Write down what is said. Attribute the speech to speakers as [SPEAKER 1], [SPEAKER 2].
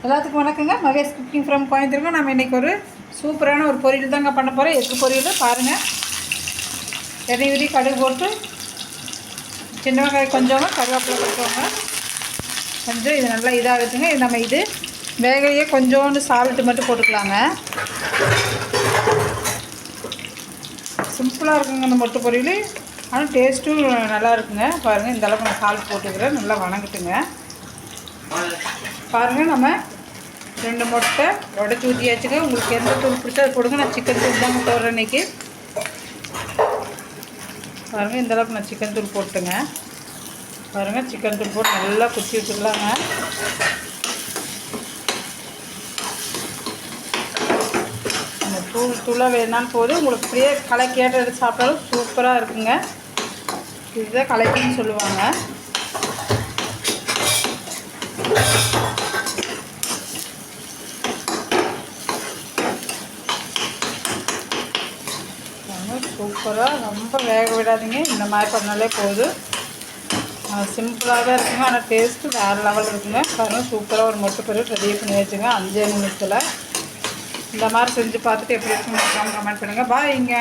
[SPEAKER 1] எல்லாத்துக்கும் வணக்கங்க. Mahesh cooking from கோயம்புத்தூருங்க. நம்ம இன்றைக்கி ஒரு சூப்பரான ஒரு பொரியல் தாங்க பண்ண போகிறோம். எக்கு பொரியல் பாருங்கள். எண்ணெய் ஊற்றி கடுகு போட்டு சின்ன வெங்காயம் கொஞ்சமாக கருவேப்பிலை போட்டுக்கோங்க. கொஞ்சம் இது நல்லா இதாகுதுங்க. நம்ம இது வேகையே கொஞ்சோண்டு சால்ட்டு மட்டும் போட்டுக்கலாங்க. சிம்பிளாக இருக்குங்க இந்த மொட்டை பொரியல். ஆனால் டேஸ்ட்டும் நல்லா இருக்குங்க. பாருங்கள், இந்த அளவுக்கு நான் சால்ட் போட்டுக்கிறேன். நல்லா வணங்கட்டுங்க. பாருங்கள், நம்ம 2 முட்டை உடச்சி ஊற்றியாச்சுங்க. உங்களுக்கு எந்த தூள் பிடிச்சா அது போடுங்க. நான் சிக்கன் தூள் தாங்க போடுறேன் இன்றைக்கி. பாருங்கள், இந்த அளவுக்கு நான் சிக்கன் தூள் போட்டுங்க. பாருங்கள், சிக்கன் தூள் போட்டு நல்லா குத்தி வச்சுக்கலாங்க. அந்த தூளாக வேணாலும் போது உங்களுக்கு அப்படியே கலக்கியாட்ட எடுத்து சாப்பிட்டாலும் சூப்பராக இருக்குங்க. இதுதான் கலக்கின்னு சொல்லுவாங்க. சூப்பராக ரொம்ப வேக விடாதீங்க. இந்த மாதிரி பண்ணாலே போதும். சிம்பிளாக தான் இருக்குங்க. ஆனால் டேஸ்ட்டு வேறு லெவல் இருக்குங்க. பாருங்கள், சூப்பராக ஒரு மொட்டை பொரியல் ரெடி பண்ணி வச்சுங்க 5 நிமிஷத்தில். இந்த மாதிரி செஞ்சு பார்த்துட்டு எப்படி இருக்குன்னு கமெண்ட் பண்ணுங்கள். பாய்ங்க.